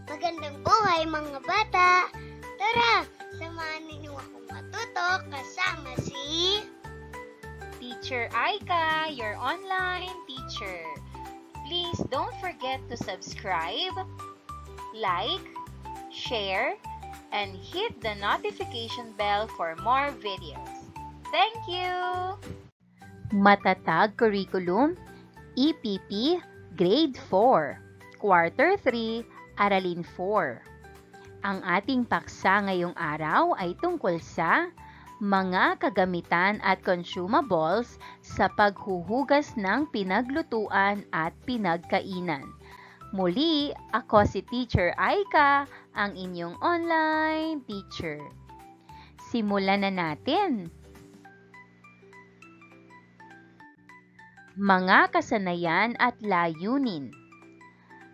Magandang buhay mga bata! Tara, samahan ninyo akong matuto kasama si Teacher Aika, your online teacher. Please don't forget to subscribe, like, share, and hit the notification bell for more videos. Thank you! Matatag Curriculum, EPP, Grade 4, Quarter 3, Aralin 4. Ang ating paksa ngayong araw ay tungkol sa mga kagamitan at consumables sa paghuhugas ng pinaglutuan at pinagkainan. Muli, ako si Teacher Aika, ang inyong online teacher. Simulan na natin. Mga kasanayan at layunin.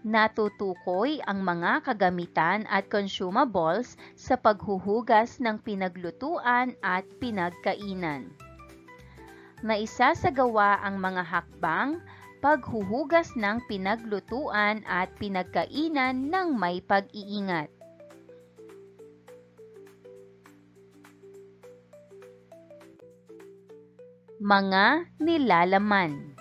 Natutukoy ang mga kagamitan at consumables sa paghuhugas ng pinaglutuan at pinagkainan. Naisasagawa ang mga hakbang paghuhugas ng pinaglutuan at pinagkainan ng may pag-iingat. Mga nilalaman.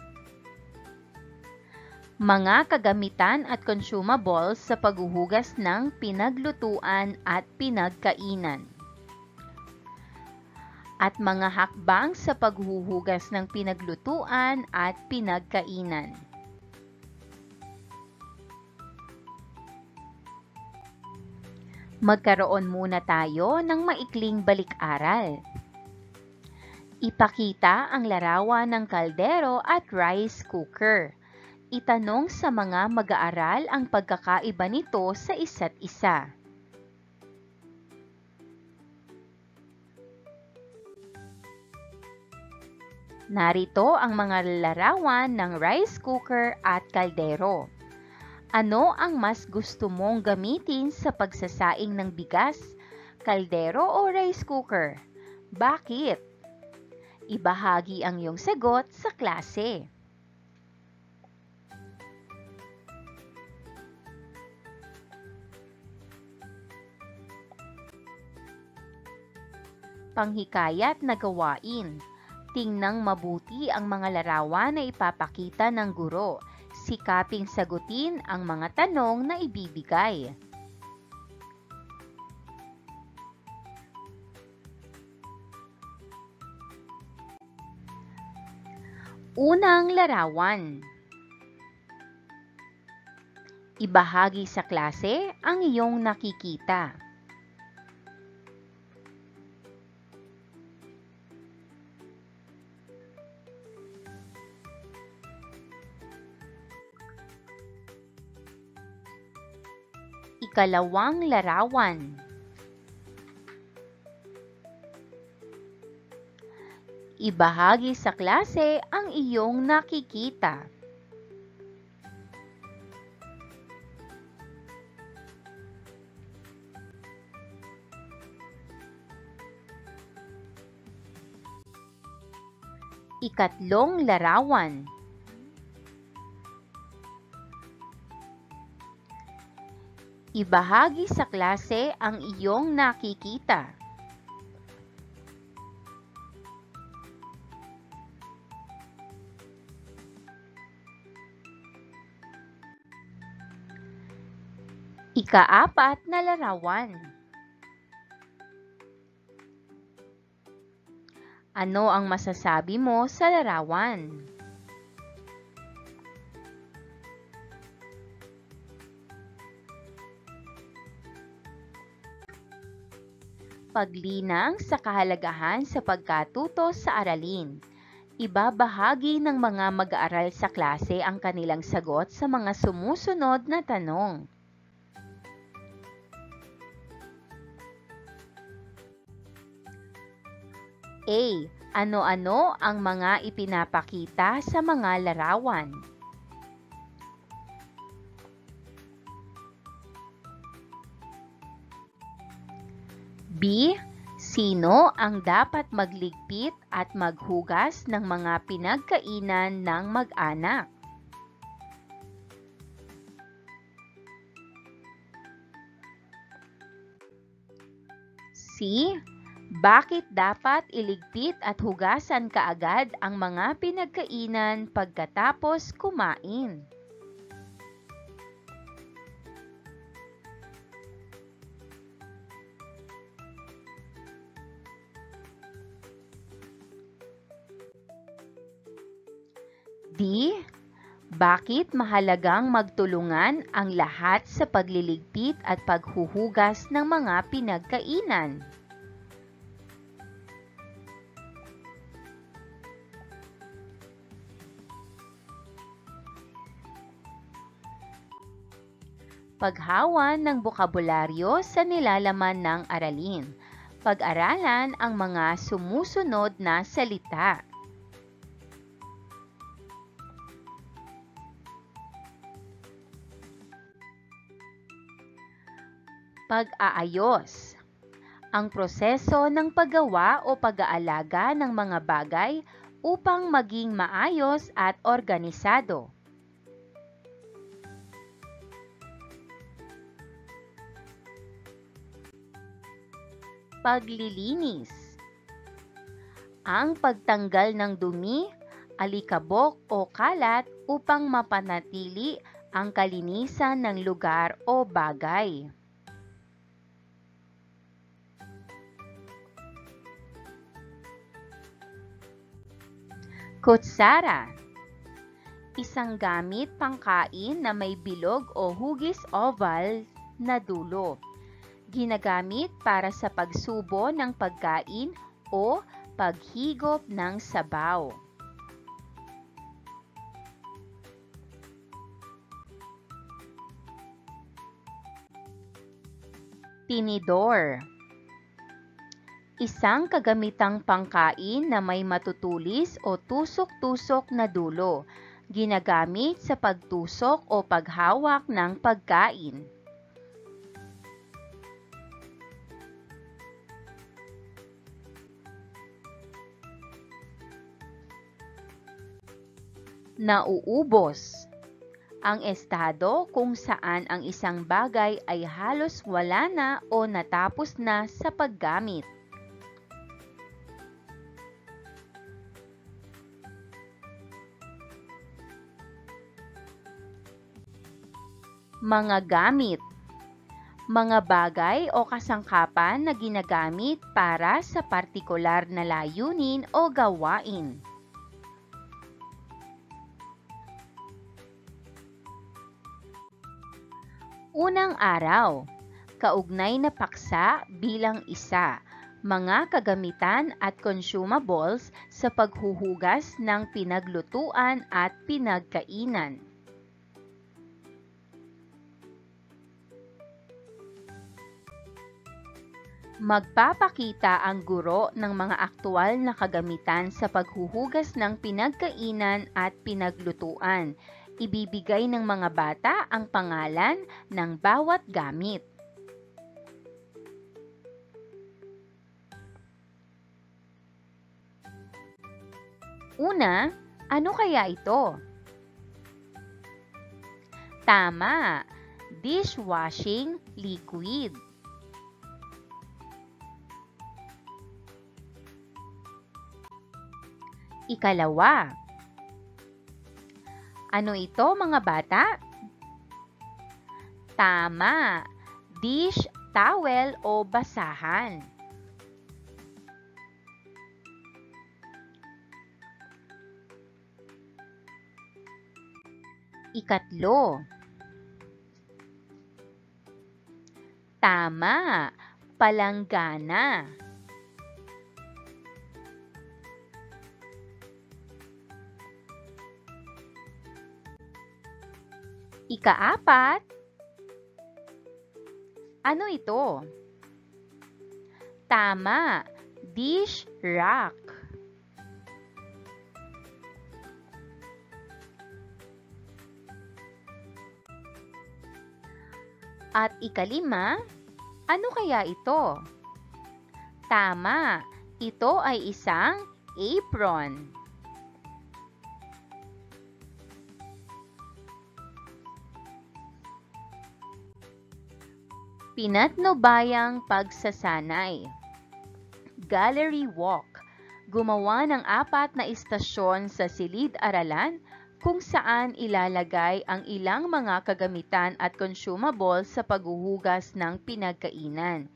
Mga kagamitan at consumables sa paghuhugas ng pinaglutuan at pinagkainan. At mga hakbang sa paghuhugas ng pinaglutuan at pinagkainan. Magkaroon muna tayo ng maikling balik-aral. Ipakita ang larawan ng kaldero at rice cooker. Itanong sa mga mag-aaral ang pagkakaiba nito sa isa't isa. Narito ang mga larawan ng rice cooker at kaldero. Ano ang mas gusto mong gamitin sa pagsasaing ng bigas, kaldero o rice cooker? Bakit? Ibahagi ang iyong sagot sa klase. Panghikayat na gawain. Tingnang mabuti ang mga larawan na ipapakita ng guro. Sikaping sagutin ang mga tanong na ibibigay. Unang larawan. Ibahagi sa klase ang iyong nakikita. Ikalawang larawan. Ibahagi sa klase ang iyong nakikita. Ikatlong larawan. Ibahagi sa klase ang iyong nakikita. Ikaapat na larawan. Ano ang masasabi mo sa larawan? Paglinang sa kahalagahan sa pagkatuto sa aralin. Ibabahagi ng mga mag-aaral sa klase ang kanilang sagot sa mga sumusunod na tanong. A. Ano-ano ang mga ipinapakita sa mga larawan? B. Sino ang dapat magligpit at maghugas ng mga pinagkainan ng mag-anak? C. Bakit dapat iligpit at hugasan kaagad ang mga pinagkainan pagkatapos kumain? D. Bakit mahalagang magtulungan ang lahat sa pagliligpit at paghuhugas ng mga pinagkainan? Paghawan ng bokabularyo sa nilalaman ng aralin. Pag-aralan ang mga sumusunod na salita. Pag-aayos. Ang proseso ng paggawa o pag-aalaga ng mga bagay upang maging maayos at organisado. Paglilinis. Ang pagtanggal ng dumi, alikabok o kalat upang mapanatili ang kalinisan ng lugar o bagay. Kutsara. Isang gamit pangkain na may bilog o hugis oval na dulo. Ginagamit para sa pagsubo ng pagkain o paghigop ng sabaw. Tinidor. Isang kagamitang pangkain na may matutulis o tusok-tusok na dulo. Ginagamit sa pagtusok o paghawak ng pagkain. Nauubos. Ang estado kung saan ang isang bagay ay halos wala na o natapos na sa paggamit. Mga gamit. Mga bagay o kasangkapan na ginagamit para sa partikular na layunin o gawain. Unang araw. Kaugnay na paksa bilang isa. Mga kagamitan at consumables sa paghuhugas ng pinaglutuan at pinagkainan. Magpapakita ang guro ng mga aktwal na kagamitan sa paghuhugas ng pinagkainan at pinaglutuan. Ibibigay ng mga bata ang pangalan ng bawat gamit. Una, ano kaya ito? Tama, dishwashing liquid. Ikalawa. Ano ito mga bata? Tama, dish towel o basahan. Ikatlo. Tama, palanggana. Ikaapat. Ano ito? Tama, dish rack. At ikalima, ano kaya ito? Tama, ito ay isang apron. Pinatnubayang pagsasanay. Gallery Walk. Gumawa ng 4 na istasyon sa silid-aralan kung saan ilalagay ang ilang mga kagamitan at consumable sa paghuhugas ng pinagkainan.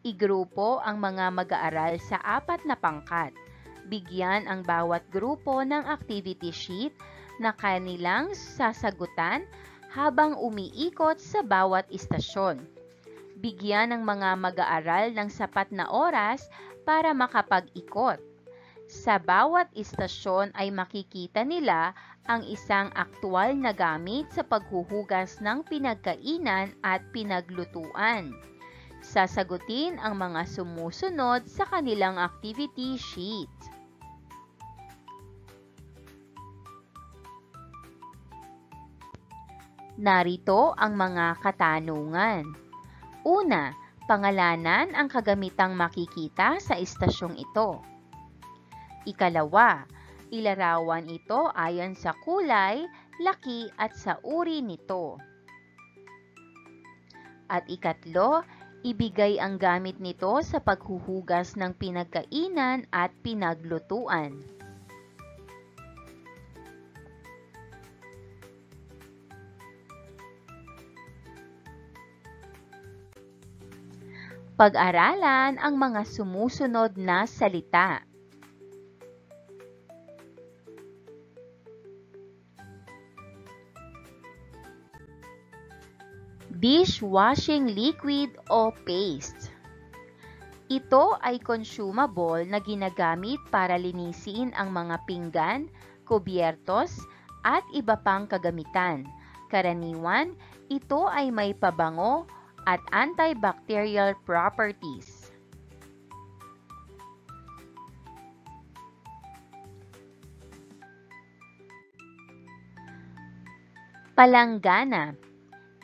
Igrupo ang mga mag-aaral sa 4 na pangkat. Bigyan ang bawat grupo ng activity sheet na kanilang sasagutan habang umiikot sa bawat istasyon. Bigyan ng mga mag-aaral ng sapat na oras para makapag-ikot. Sa bawat istasyon ay makikita nila ang isang aktwal na gamit sa paghuhugas ng pinagkainan at pinaglutuan. Sasagutin ang mga sumusunod sa kanilang activity sheet. Narito ang mga katanungan. Una, pangalanan ang kagamitang makikita sa istasyong ito. Ikalawa, ilarawan ito ayon sa kulay, laki at sa uri nito. At ikatlo, ibigay ang gamit nito sa paghuhugas ng pinagkainan at pinaglutuan. Pag-aralan ang mga sumusunod na salita. Dishwashing liquid o paste. Ito ay consumable na ginagamit para linisin ang mga pinggan, kubyertos, at iba pang kagamitan. Karaniwan, ito ay may pabango at antibacterial properties. Palanggana.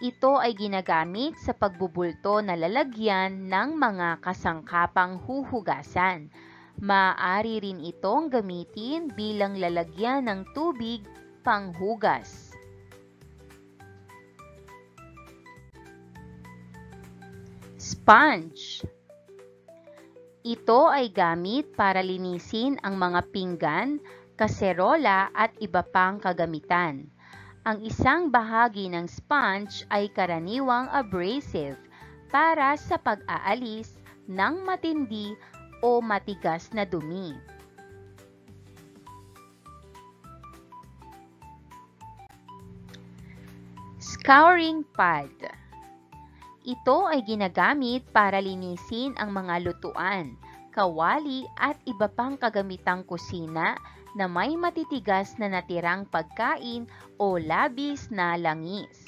Ito ay ginagamit sa pagbubulto na lalagyan ng mga kasangkapang huhugasan. Maaari rin itong gamitin bilang lalagyan ng tubig panghugas. Sponge. Ito ay gamit para linisin ang mga pinggan, kaserola at iba pang kagamitan. Ang isang bahagi ng sponge ay karaniwang abrasive para sa pag-aalis ng matindi o matigas na dumi. Scouring pad. Ito ay ginagamit para linisin ang mga lutuan, kawali at iba pang kagamitang kusina na may matitigas na natirang pagkain o labis na langis.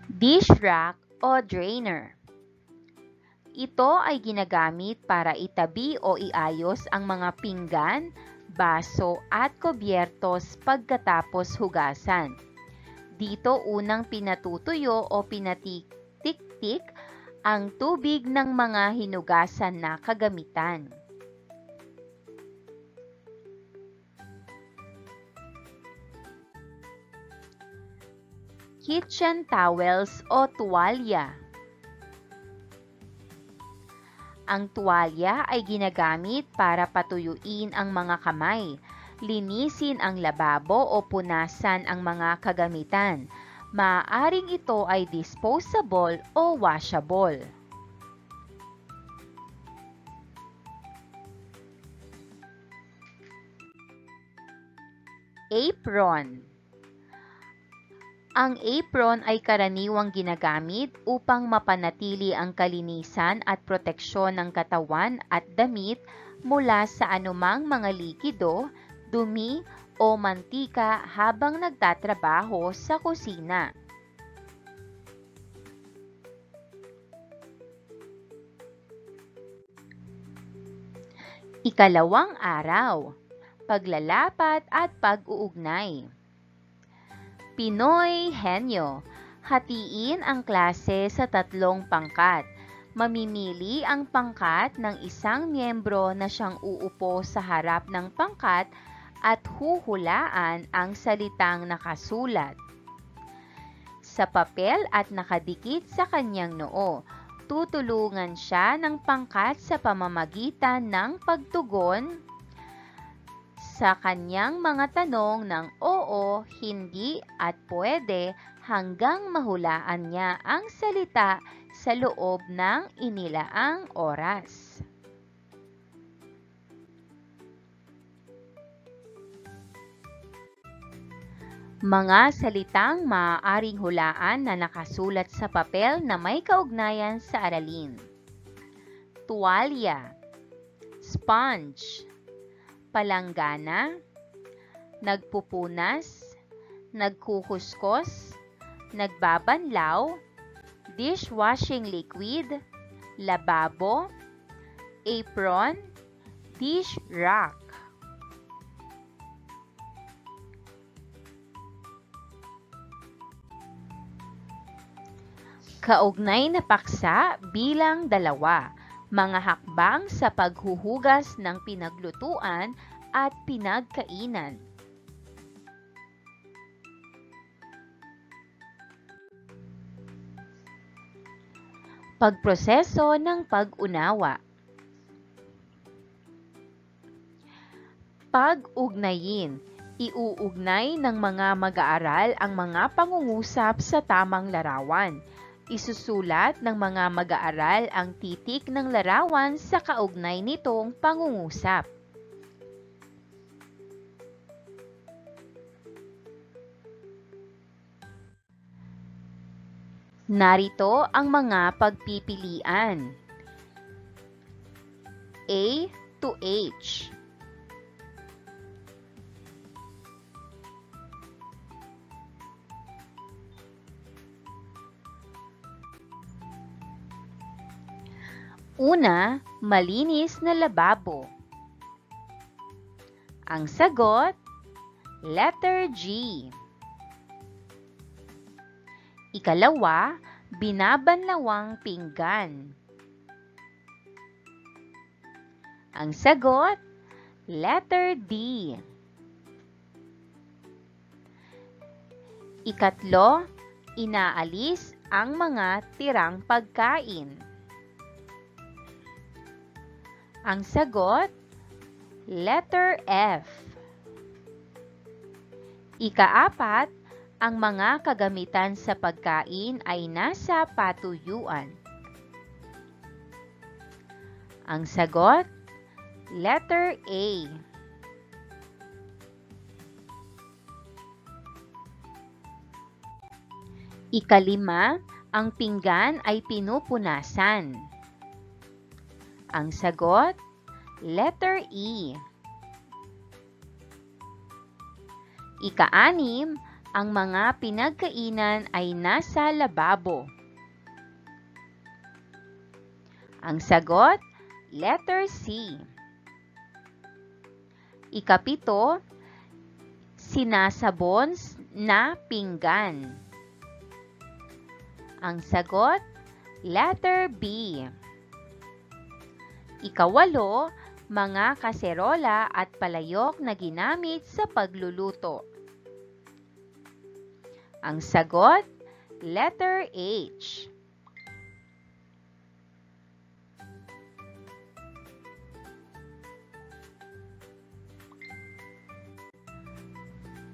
Dish rack o drainer. Ito ay ginagamit para itabi o iayos ang mga pinggan, baso at kubyertos pagkatapos hugasan. Dito unang pinatutuyo o pinatik-tik ang tubig ng mga hinugasan na kagamitan. Kitchen towels o tuwalya. Ang tuwalya ay ginagamit para patuyuin ang mga kamay, linisin ang lababo o punasan ang mga kagamitan. Maaaring ito ay disposable o washable. Apron. Ang apron ay karaniwang ginagamit upang mapanatili ang kalinisan at proteksyon ng katawan at damit mula sa anumang mga likido, dumi o mantika habang nagtatrabaho sa kusina. Ikalawang araw, paglalapat at pag-uugnay. Pinoy Henyo. Hatiin ang klase sa 3 pangkat. Mamimili ang pangkat ng isang miyembro na siyang uupo sa harap ng pangkat at huhulaan ang salitang nakasulat. sa papel at nakadikit sa kanyang noo. Tutulungan siya ng pangkat sa pamamagitan ng pagtugon sa kanyang mga tanong ng oo, hindi at pwede hanggang mahulaan niya ang salita sa loob ng inilaang oras. Mga salitang maaaring hulaan na nakasulat sa papel na may kaugnayan sa aralin. Tuwalya, sponge, palanggana, nagpupunas, nagkukuskos, nagbabanlaw, dishwashing liquid, lababo, apron, dish rack. Kaugnay na paksa bilang 2, mga hakbang sa paghuhugas ng pinaglutuan at pinagkainan. Pagproseso ng pag-unawa. Pag-ugnayin. Iuugnay ng mga mag-aaral ang mga pangungusap sa tamang larawan. Isusulat ng mga mag-aaral ang titik ng larawan sa kaugnay nitong pangungusap. Narito ang mga pagpipilian. A to H. Una, malinis na lababo. Ang sagot, letter G. Ikalawa, binabanlawang pinggan. Ang sagot, letter D. Ikatlo, inaalis ang mga tirang pagkain. Ang sagot, letter F. Ikaapat, ang mga kagamitan sa pagkain ay nasa patuyuan. Ang sagot, letter A. Ikalima, ang pinggan ay pinupunasan. Ang sagot, letter E. Ika-6, ang mga pinagkainan ay nasa lababo. Ang sagot, letter C. Ika-7, sinasabon na pinggan. Ang sagot, letter B. Ika-8, mga kaserola at palayok na ginamit sa pagluluto. Ang sagot, letter H.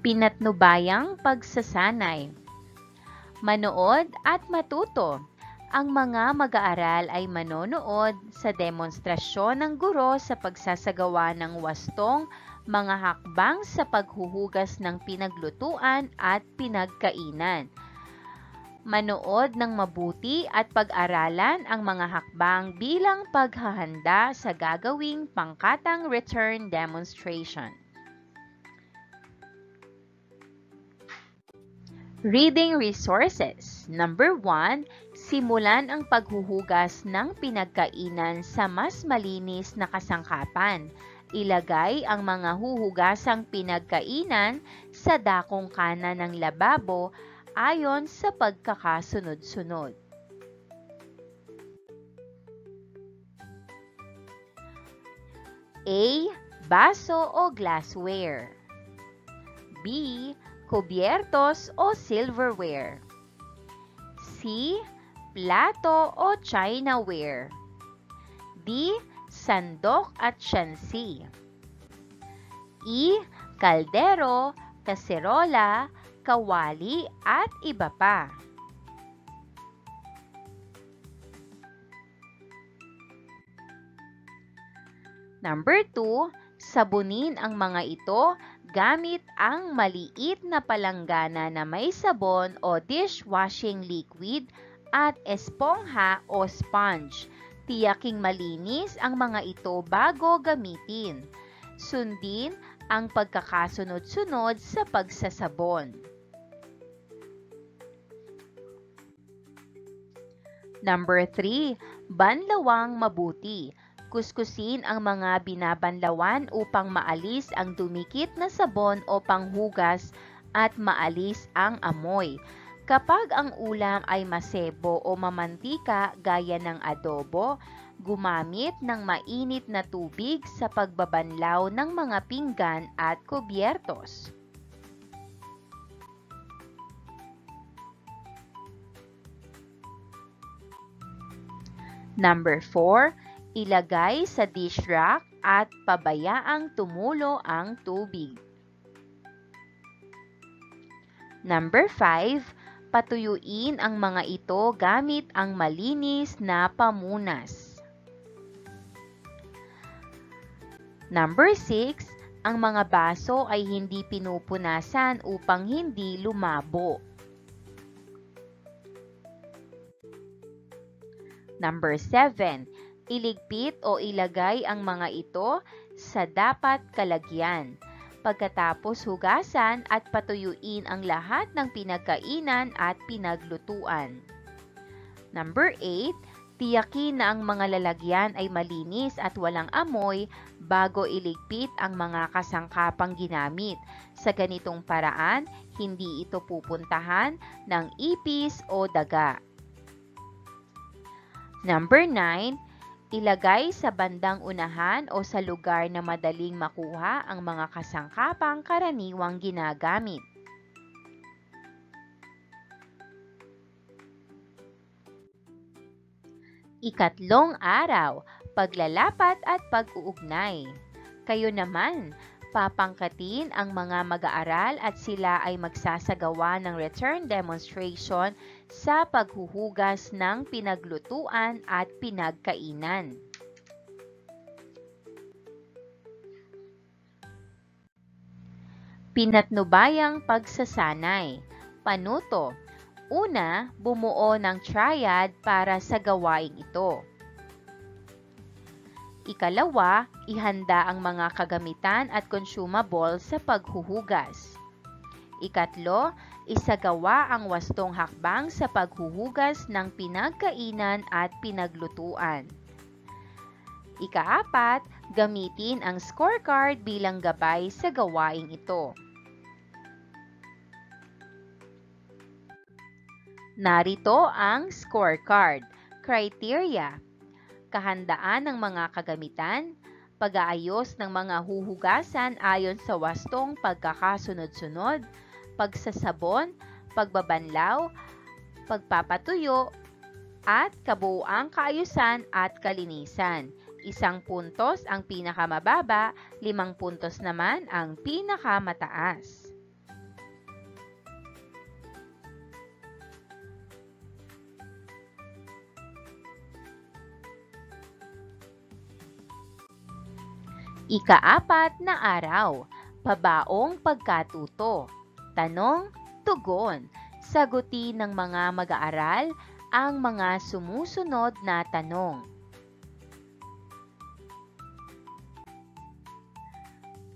Pinatnubayang pagsasanay. Manood at matuto. Ang mga mag-aaral ay manonood sa demonstrasyon ng guro sa pagsasagawa ng wastong mga hakbang sa paghuhugas ng pinaglutuan at pinagkainan. Manood ng mabuti at pag-aralan ang mga hakbang bilang paghahanda sa gagawing pangkatang return demonstration. Reading resources. Number 1, simulan ang paghuhugas ng pinagkainan sa mas malinis na kasangkapan. Ilagay ang mga huhugasang pinagkainan sa dakong kanan ng lababo ayon sa pagkakasunod-sunod. A. Baso o glassware. B. Kubyertos o silverware. C. Plato o chinaware. D. Sandok at syansi. E. Kaldero, kaserola, kawali at iba pa. Number 2, sabunin ang mga ito gamit ang maliit na palanggana na may sabon o dishwashing liquid at espongha o sponge. Tiyaking malinis ang mga ito bago gamitin. Sundin ang pagkakasunod-sunod sa pagsasabon. Number 3, banlawang mabuti. Kuskusin ang mga binabanlawan upang maalis ang dumikit na sabon o panghugas at maalis ang amoy. Kapag ang ulam ay masebo o mamantika gaya ng adobo, gumamit ng mainit na tubig sa pagbabanlaw ng mga pinggan at kubyertos. Number 4, ilagay sa dish rack at pabayaang tumulo ang tubig. Number 5, patuyuin ang mga ito gamit ang malinis na pamunas. Number 6, ang mga baso ay hindi pinupunasan upang hindi lumabo. Number 7, iligpit o ilagay ang mga ito sa dapat kalagyan. Pagkatapos hugasan at patuyuin ang lahat ng pinagkainan at pinaglutuan. Number 8, tiyakin na ang mga lalagyan ay malinis at walang amoy bago iligpit ang mga kasangkapang ginamit. Sa ganitong paraan, hindi ito pupuntahan ng ipis o daga. Number 9, ilagay sa bandang unahan o sa lugar na madaling makuha ang mga kasangkapang karaniwang ginagamit. Ikatlong araw, paglalapat at pag-uugnay. Kayo naman, papangkatin ang mga mag-aaral at sila ay magsasagawa ng return demonstration sa paghuhugas ng pinaglutuan at pinagkainan. Pinatnubayang pagsasanay. Panuto. Una, bumuo ng triad para sa gawaing ito. Ikalawa, ihanda ang mga kagamitan at consumables sa paghuhugas. Ikatlo, isagawa ang wastong hakbang sa paghuhugas ng pinagkainan at pinaglutuan. Ikaapat, gamitin ang scorecard bilang gabay sa gawaing ito. Narito ang scorecard. Criteria: kahandaan ng mga kagamitan, pag-aayos ng mga huhugasan ayon sa wastong pagkakasunod-sunod, pagsasabon, pagbabanlaw, pagpapatuyo, at kabuuang kaayusan at kalinisan. 1 puntos ang pinakamababa, 5 puntos naman ang pinakamataas. Ika-4 na araw, pabaong pagkatuto. Tanong, tugon. Sagutin ng mga mag-aaral ang mga sumusunod na tanong.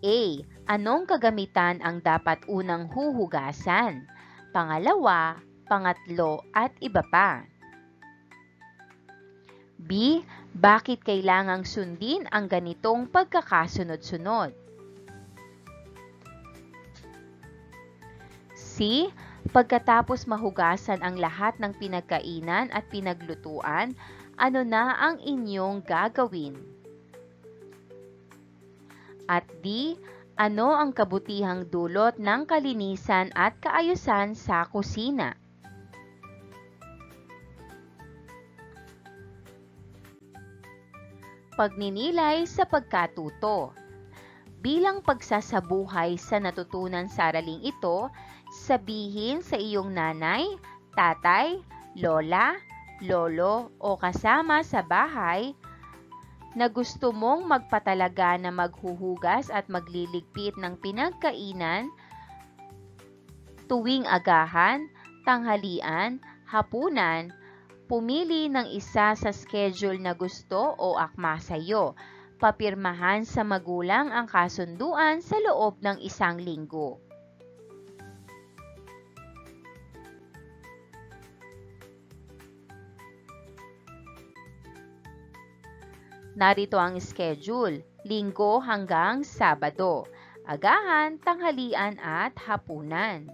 A. Anong kagamitan ang dapat unang huhugasan? Pangalawa, pangatlo at iba pa. B. Bakit kailangang sundin ang ganitong pagkakasunod-sunod? C. Pagkatapos mahugasan ang lahat ng pinagkainan at pinaglutuan, ano na ang inyong gagawin? At D. Ano ang kabutihang dulot ng kalinisan at kaayusan sa kusina? Pagninilay sa pagkatuto. Bilang pagsasabuhay sa natutunan sa araling ito, sabihin sa iyong nanay, tatay, lola, lolo o kasama sa bahay na gusto mong magpatalaga na maghuhugas at magliligpit ng pinagkainan tuwing agahan, tanghalian, hapunan. Pumili ng isa sa schedule na gusto o akma sa iyo. Papirmahan sa magulang ang kasunduan sa loob ng 1 linggo. Narito ang schedule, linggo hanggang Sabado, agahan, tanghalian at hapunan.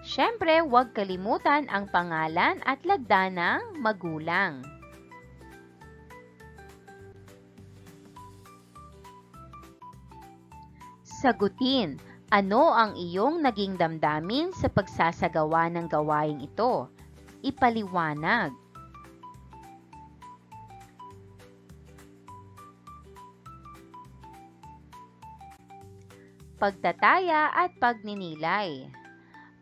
Siyempre, huwag kalimutan ang pangalan at lagda ng magulang. Sagutin, ano ang iyong naging damdamin sa pagsasagawa ng gawaing ito? Ipaliwanag. Pagtataya at pagninilay.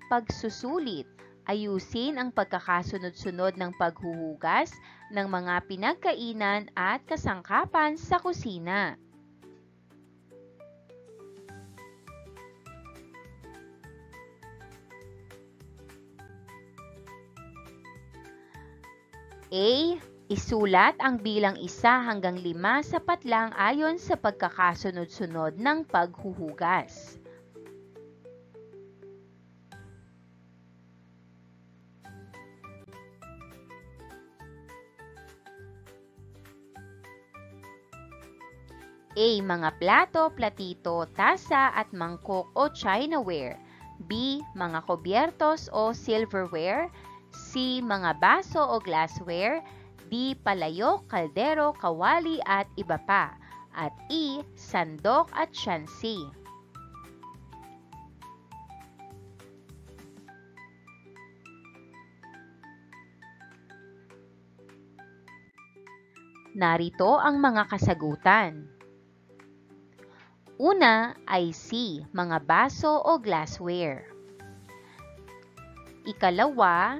Pagsusulit, ayusin ang pagkakasunod-sunod ng paghuhugas ng mga pinagkainan at kasangkapan sa kusina. A. Isulat ang bilang 1 hanggang 5 sapat lang ayon sa pagkakasunod-sunod ng paghuhugas. A. Mga plato, platito, tasa at mangkok o chinaware. B. Mga kubyertos o silverware. C. Mga baso o glassware. D. Palayok, kaldero, kawali at iba pa. At E. Sandok at syansi. Narito ang mga kasagutan. Una ay C. Mga baso o glassware. Ikalawa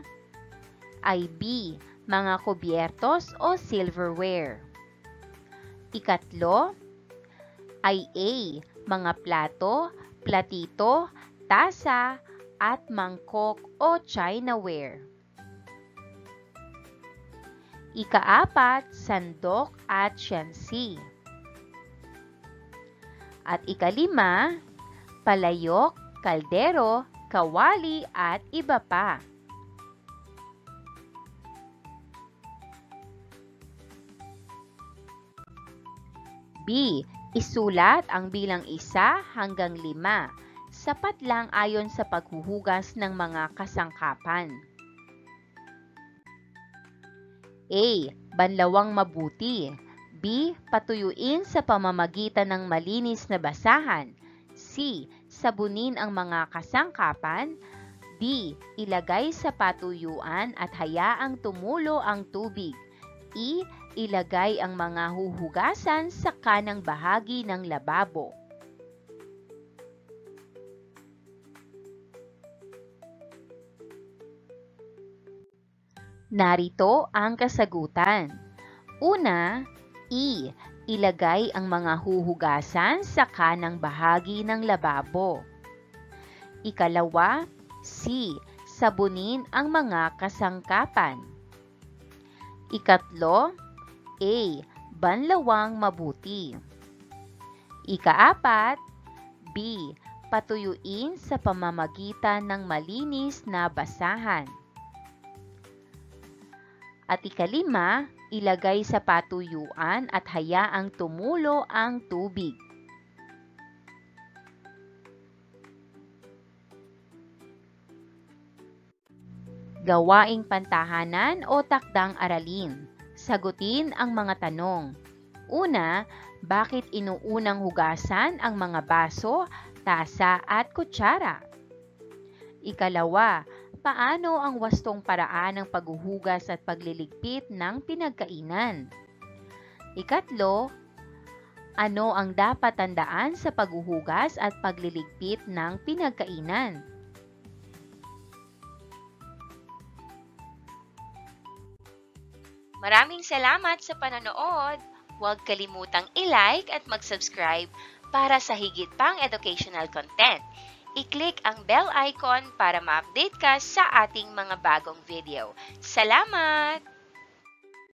ay B. Mga kubyertos o silverware. Ikatlo ay A. Mga plato, platito, tasa at mangkok o chinaware. Ikaapat, sandok at syansi. At ikalima, palayok, kaldero, kawali at iba pa. B. Isulat ang bilang 1 hanggang 5. Sapat lang ayon sa paghuhugas ng mga kasangkapan. A. Banlawang mabuti. B. Patuyuin sa pamamagitan ng malinis na basahan. C. Sabunin ang mga kasangkapan. D. Ilagay sa patuyuan at hayaang tumulo ang tubig. E. Ilagay ang mga huhugasan sa kanang bahagi ng lababo. Narito ang kasagutan. Una, E. Ilagay ang mga huhugasan sa kanang bahagi ng lababo. Ikalawa, C. Sabunin ang mga kasangkapan. Ikatlo, A. Banlawang mabuti. Ikaapat, B. Patuyuin sa pamamagitan ng malinis na basahan. At ikalima, ilagay sa patuyuan at hayaang tumulo ang tubig. Gawaing pantahanan o takdang aralin. Sagutin ang mga tanong. Una, bakit inuunang hugasan ang mga baso, tasa at kutsara? Ikalawa, Paano ang wastong paraan ng paghuhugas at pagliligpit ng pinagkainan? Ikatlo, ano ang dapat tandaan sa paghuhugas at pagliligpit ng pinagkainan? Maraming salamat sa panonood! Huwag kalimutang i-like at mag-subscribe para sa higit pang educational content. I-click ang bell icon para ma-update ka sa ating mga bagong video. Salamat!